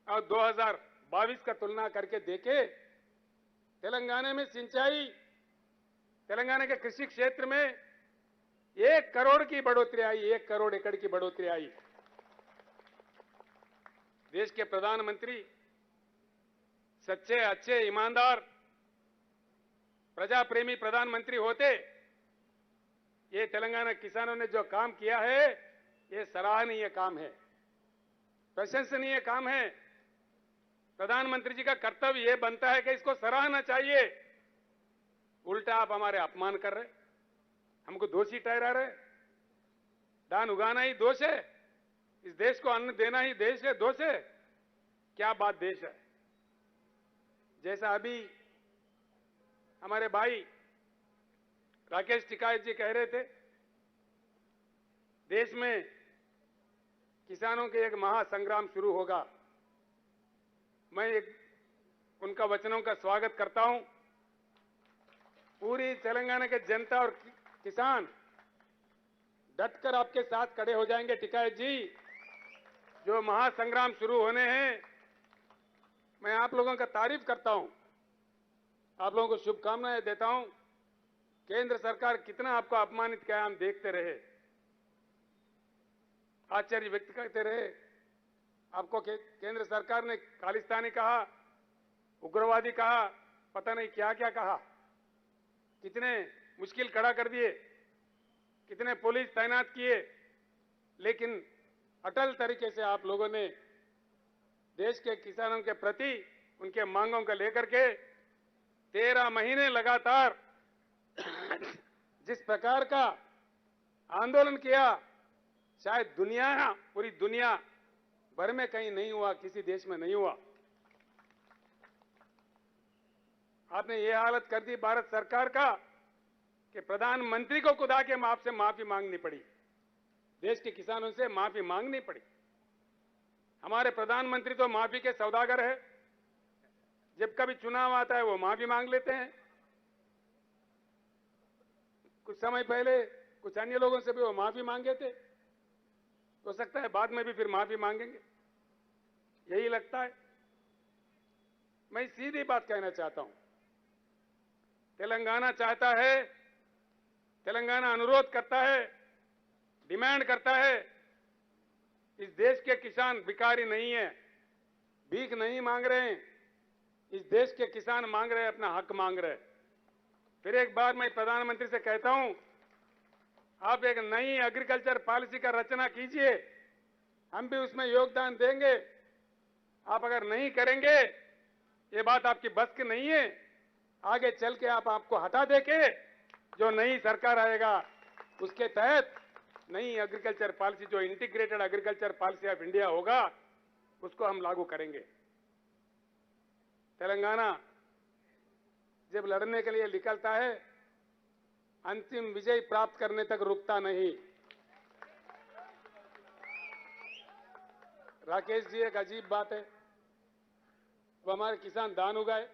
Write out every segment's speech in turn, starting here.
और 2022 का तुलना करके देखे, तेलंगाना में सिंचाई, तेलंगाना के कृषि क्षेत्र में 1 करोड़ की बढ़ोतरी आई, 1 करोड़ एकड़ की बढ़ोतरी आई। देश के प्रधानमंत्री सच्चे, अच्छे, ईमानदार, प्रजा प्रेमी प्रधानमंत्री होते, ये तेलंगाना किसानों ने जो काम किया है, ये सराहनीय काम है, प्रशंसनीय काम है। प्रधानमंत्री जी का कर्तव्य यह बनता है कि इसको सराहना चाहिए। उल्टा आप हमारे अपमान कर रहे, हमको दोषी ठहरा रहे। धान उगाना ही दोष है, इस देश को अन्न देना ही देश है, दोष है? क्या बात देश है? जैसा अभी हमारे भाई राकेश टिकायत जी कह रहे थे, देश में किसानों के एक महासंग्राम शुरू होगा। मैं उनका वचनों का स्वागत करता हूं। पूरी तेलंगाना के जनता और किसान डटकर आपके साथ खड़े हो जाएंगे। टिकायत जी, जो महासंग्राम शुरू होने हैं, मैं आप लोगों का तारीफ करता हूं, आप लोगों को शुभकामनाएं देता हूं। केंद्र सरकार कितना आपको अपमानित किया, हम देखते रहे, आश्चर्य व्यक्त करते रहे। आपको केंद्र सरकार ने खालिस्तानी कहा, उग्रवादी कहा, पता नहीं क्या क्या कहा, कितने मुश्किल खड़ा कर दिए, कितने पुलिस तैनात किए, लेकिन अटल तरीके से आप लोगों ने देश के किसानों के प्रति उनके मांगों को लेकर के 13 महीने लगातार जिस प्रकार का आंदोलन किया, शायद पूरी दुनिया भर में कहीं नहीं हुआ, किसी देश में नहीं हुआ। आपने ये हालत कर दी भारत सरकार का कि प्रधानमंत्री को खुदा के आपसे माफी मांगनी पड़ी, देश के किसानों से माफी मांगनी पड़ी। हमारे प्रधानमंत्री तो माफी के सौदागर है, जब कभी चुनाव आता है वो माफी मांग लेते हैं। कुछ समय पहले कुछ अन्य लोगों से भी वो माफी मांगे थे, हो सकता है बाद में भी फिर माफी मांगेंगे, यही लगता है। मैं सीधी बात कहना चाहता हूं, तेलंगाना चाहता है, तेलंगाना अनुरोध करता है, डिमांड करता है, इस देश के किसान भिखारी नहीं है, भीख नहीं मांग रहे हैं। इस देश के किसान मांग रहे हैं, अपना हक मांग रहे हैं। फिर एक बार मैं प्रधानमंत्री से कहता हूं, आप एक नई एग्रीकल्चर पॉलिसी का रचना कीजिए, हम भी उसमें योगदान देंगे। आप अगर नहीं करेंगे, ये बात आपकी बस की नहीं है, आगे चल के आपको हटा देके जो नई सरकार आएगा उसके तहत नई एग्रीकल्चर पॉलिसी, जो integrated agriculture policy of India होगा, उसको हम लागू करेंगे। तेलंगाना जब लड़ने के लिए निकलता है, अंतिम विजय प्राप्त करने तक रुकता नहीं। राकेश जी, एक अजीब बात है, वो हमारे किसान धान उगाए,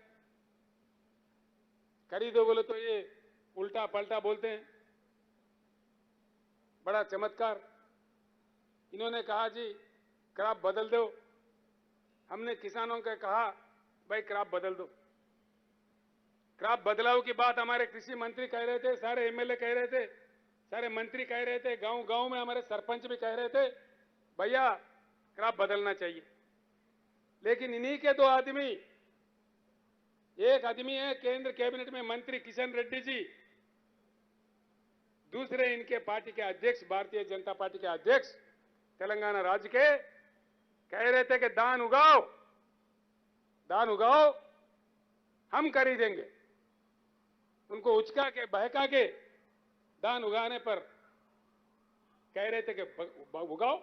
खरीदो बोले तो ये उल्टा पलटा बोलते हैं। बड़ा चमत्कार, इन्होंने कहा जी क्रॉप बदल दो। हमने किसानों को कहा भाई क्रॉप बदल दो। क्रॉप बदलाव की बात हमारे कृषि मंत्री कह रहे थे, सारे एमएलए कह रहे थे, सारे मंत्री कह रहे थे, गांव गांव में हमारे सरपंच भी कह रहे थे भैया क्रॉप बदलना चाहिए। लेकिन इन्हीं के 2 आदमी, एक आदमी है केंद्र कैबिनेट में मंत्री किशन रेड्डी जी, दूसरे इनके पार्टी के अध्यक्ष, भारतीय जनता पार्टी के अध्यक्ष तेलंगाना राज्य के, कह रहे थे कि धान उगाओ, धान उगाओ, हम खरीदेंगे। उनको उचका के बहका के धान उगाने पर कह रहे थे कि उगाओ,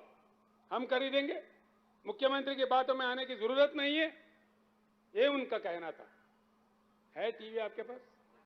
हम खरीदेंगे, मुख्यमंत्री की बातों में आने की जरूरत नहीं है, ये उनका कहना था। है टीवी आपके पास?